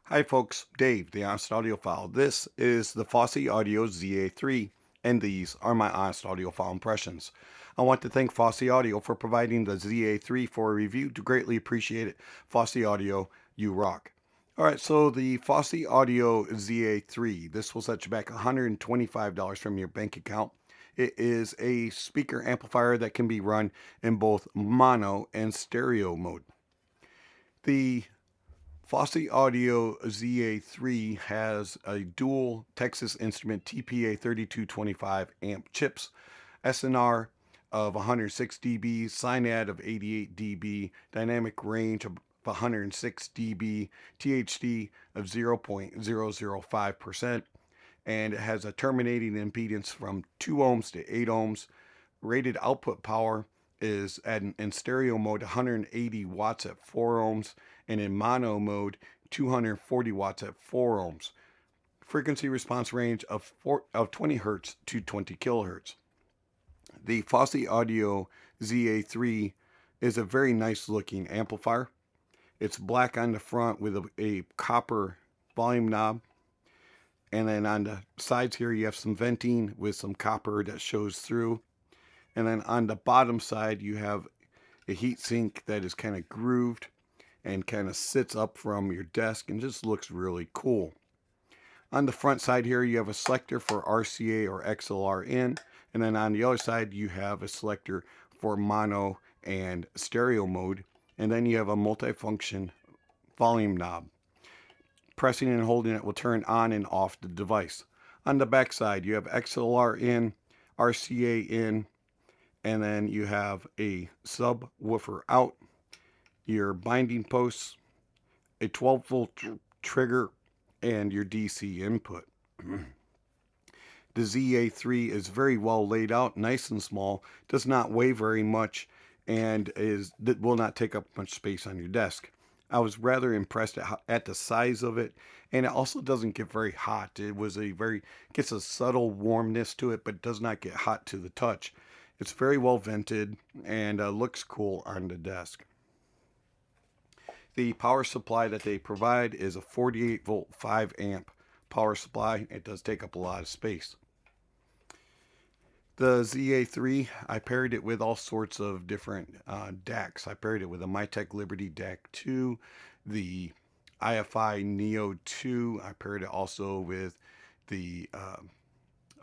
Hi folks, Dave, the Honest Audiophile. This is the Fosi Audio ZA3, and these are my Honest Audiophile impressions. I want to thank Fosi Audio for providing the ZA3 for a review. To greatly appreciate it. Fosi Audio, you rock. Alright, so the Fosi Audio ZA3, this will set you back $125 from your bank account. It is a speaker amplifier that can be run in both mono and stereo mode. The Fosi Audio ZA3 has a dual Texas Instrument TPA 3225 amp chips, SNR of 106 dB, Synad of 88 dB, dynamic range of 106 dB, THD of 0.005%, and it has a terminating impedance from 2 ohms to 8 ohms. Rated output power is in stereo mode 180 watts at 4 ohms, and in mono mode 240 watts at 4 ohms. Frequency response range of 20 hertz to 20 kilohertz. The Fosi Audio ZA3 is a very nice looking amplifier. It's black on the front with a copper volume knob. And then on the sides here, you have some venting with some copper that shows through. And then on the bottom side, you have a heat sink that is kind of grooved and kind of sits up from your desk and just looks really cool. On the front side here, you have a selector for RCA or XLR in. And then on the other side, you have a selector for mono and stereo mode. And then you have a multifunction volume knob. Pressing and holding it will turn on and off the device. On the back side, you have XLR in, RCA in, and then you have a subwoofer out, your binding posts, a 12-volt trigger, and your DC input. The ZA3 is very well laid out, nice and small, does not weigh very much, and will not take up much space on your desk. I was rather impressed at the size of it, and it also doesn't get very hot. Gets a subtle warmness to it, but does not get hot to the touch. It's very well vented and looks cool on the desk. The power supply that they provide is a 48 volt 5 amp power supply. It does take up a lot of space. The ZA3, I paired it with all sorts of different DACs. I paired it with a Mytek Liberty DAC 2, the IFI Neo 2. I paired it also with the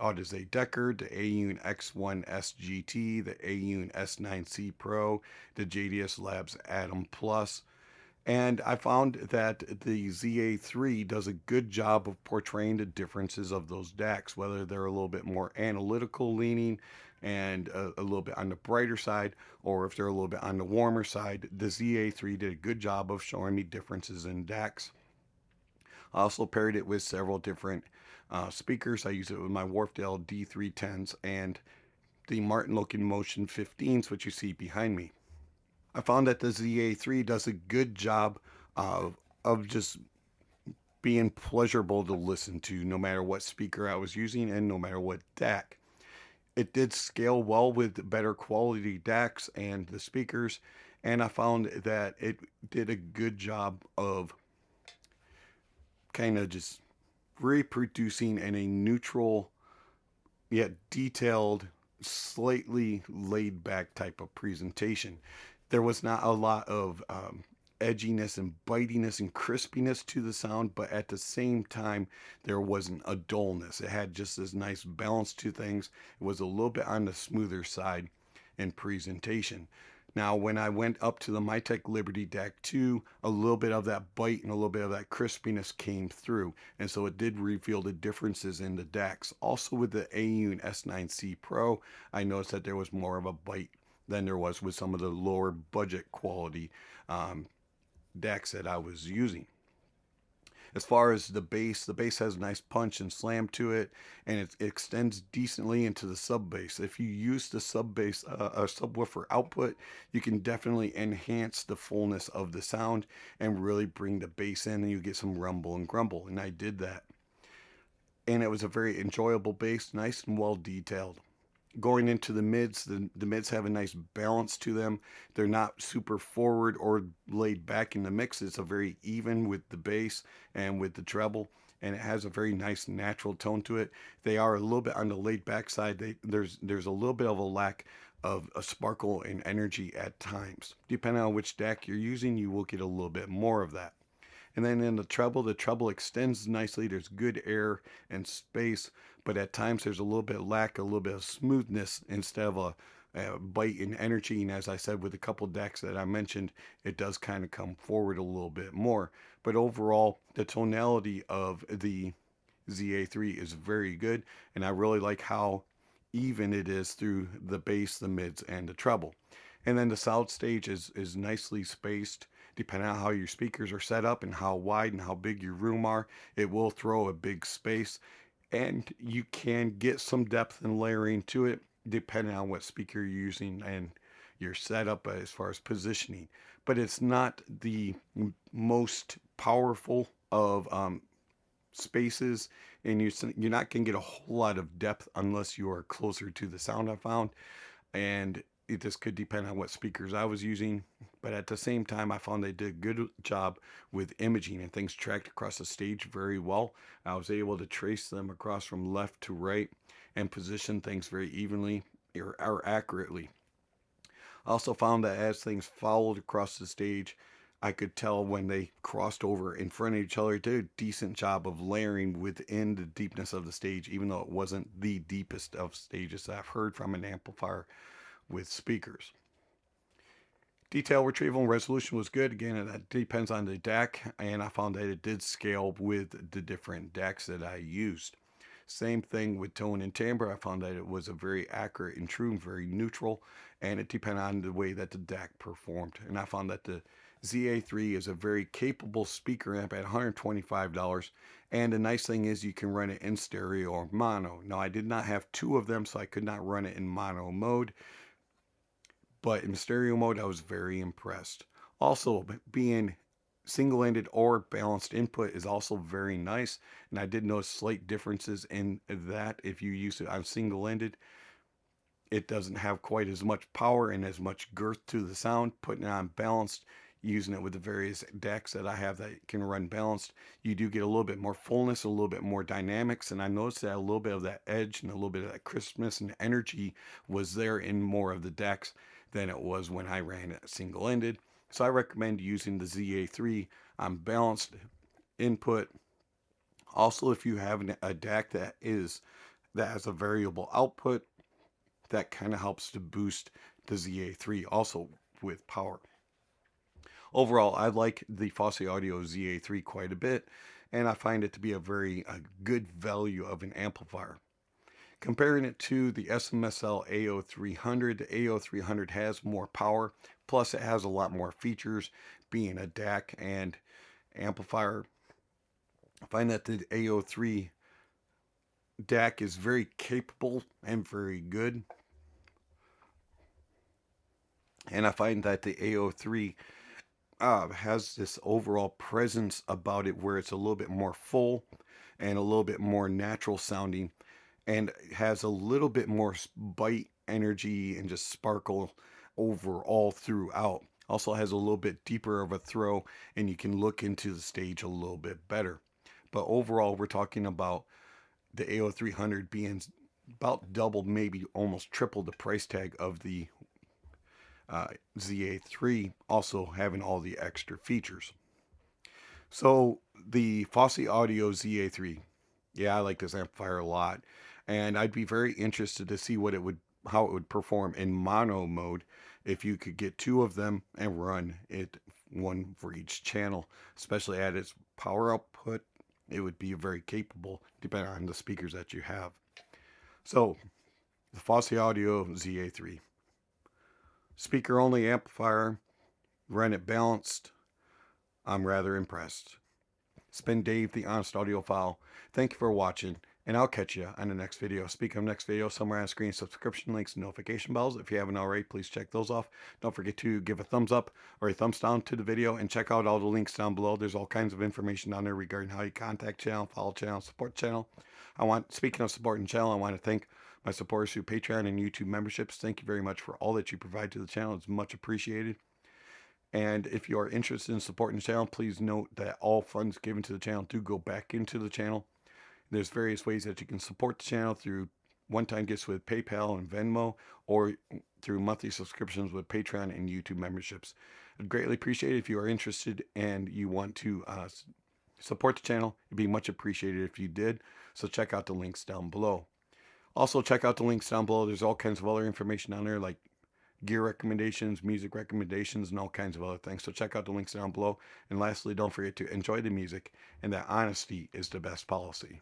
Audeze Decker, the AUN X1 SGT, the AUN S9C Pro, the JDS Labs Atom Plus. And I found that the ZA3 does a good job of portraying the differences of those DACs, whether they're a little bit more analytical leaning and a little bit on the brighter side, or if they're a little bit on the warmer side. The ZA3 did a good job of showing me differences in DACs. I also paired it with several different speakers. I use it with my Wharfdale D310s and the Martin Locomotion 15s, which you see behind me. I found that the ZA3 does a good job of just being pleasurable to listen to, no matter what speaker I was using and no matter what DAC. It did scale well with better quality DACs and the speakers, and I found that it did a good job of kind of just reproducing in a neutral yet detailed, slightly laid back type of presentation. There was not a lot of edginess and bitiness and crispiness to the sound, but at the same time, there wasn't a dullness. It had just this nice balance to things. It was a little bit on the smoother side in presentation. Now, when I went up to the Mytek Liberty DAC 2, a little bit of that bite and a little bit of that crispiness came through. And so it did reveal the differences in the DACs. Also with the AUN S9C Pro, I noticed that there was more of a bite than there was with some of the lower budget quality DACs that I was using. As far as the bass has a nice punch and slam to it, and it extends decently into the sub bass. If you use the sub bass subwoofer output, you can definitely enhance the fullness of the sound and really bring the bass in, and you get some rumble and grumble. And I did that, and it was a very enjoyable bass, nice and well detailed. Going into the mids, the mids have a nice balance to them. They're not super forward or laid back in the mix. It's a very even with the bass and with the treble, and it has a very nice natural tone to it. They are a little bit on the laid back side. There's a little bit of a lack of a sparkle and energy at times. Depending on which DAC you're using, you will get a little bit more of that. And then in the treble extends nicely. There's good air and space, but at times there's a little bit a little bit of smoothness instead of a bite in energy. And as I said, with a couple decks that I mentioned, it does kind of come forward a little bit more. But overall, the tonality of the ZA3 is very good, and I really like how even it is through the bass, the mids, and the treble. And then the sound stage is nicely spaced. Depending on how your speakers are set up and how wide and how big your room are, it will throw a big space. And you can get some depth and layering to it depending on what speaker you're using and your setup as far as positioning. But it's not the most powerful of spaces, and you're not going to get a whole lot of depth unless you are closer to the sound I found. And this could depend on what speakers I was using, but at the same time, I found they did a good job with imaging and things tracked across the stage very well. I was able to trace them across from left to right and position things very evenly or accurately. I also found that as things followed across the stage, I could tell when they crossed over in front of each other. It did a decent job of layering within the deepness of the stage, even though it wasn't the deepest of stages that I've heard from an amplifier with speakers. Detail retrieval and resolution was good. Again, that depends on the DAC, and I found that it did scale with the different DACs that I used. Same thing with tone and timbre. I found that it was a very accurate and true and very neutral, and it depended on the way that the DAC performed. And I found that the ZA3 is a very capable speaker amp at $125. And the nice thing is you can run it in stereo or mono. Now, I did not have two of them, so I could not run it in mono mode. But in stereo mode, I was very impressed. Also, being single-ended or balanced input is also very nice, and I did notice slight differences in that. If you use it on single-ended, it doesn't have quite as much power and as much girth to the sound. Putting it on balanced, using it with the various decks that I have that can run balanced, you do get a little bit more fullness, a little bit more dynamics, and I noticed that a little bit of that edge and a little bit of that crispness and energy was there in more of the decks than it was when I ran it single-ended. So I recommend using the ZA3 on balanced input. Also, if you have a DAC that has a variable output, that kind of helps to boost the ZA3 also with power. Overall, I like the Fosi Audio ZA3 quite a bit, and I find it to be a good value of an amplifier. Comparing it to the SMSL AO300, the AO300 has more power, plus it has a lot more features, being a DAC and amplifier. I find that the AO3 DAC is very capable and very good. And I find that the AO3 has this overall presence about it where it's a little bit more full and a little bit more natural sounding, and has a little bit more bite energy and just sparkle overall throughout. Also has a little bit deeper of a throw, and you can look into the stage a little bit better. But overall, we're talking about the AO300 being about double, maybe almost triple the price tag of the ZA3, also having all the extra features. So the Fosi Audio ZA3, yeah, I like this amplifier a lot, and I'd be very interested to see how it would perform in mono mode if you could get two of them and run it, one for each channel, especially at its power output. It would be very capable depending on the speakers that you have. So the Fosi Audio ZA3. Speaker only amplifier, run it balanced. I'm rather impressed. It's been Dave, the Honest Audiophile. Thank you for watching, and I'll catch you on the next video. Speaking of next video, somewhere on the screen, subscription links and notification bells. If you haven't already, please check those off. Don't forget to give a thumbs up or a thumbs down to the video, and check out all the links down below. There's all kinds of information down there regarding how you contact channel, follow channel, support channel. Speaking of supporting channel, I want to thank my supporters through Patreon and YouTube memberships. Thank you very much for all that you provide to the channel. It's much appreciated. And if you are interested in supporting the channel, please note that all funds given to the channel do go back into the channel. There's various ways that you can support the channel through one-time gifts with PayPal and Venmo, or through monthly subscriptions with Patreon and YouTube memberships. I'd greatly appreciate it if you are interested and you want to support the channel. It'd be much appreciated if you did. So check out the links down below. Also, check out the links down below. There's all kinds of other information down there, like gear recommendations, music recommendations, and all kinds of other things. So check out the links down below. And lastly, don't forget to enjoy the music, and that honesty is the best policy.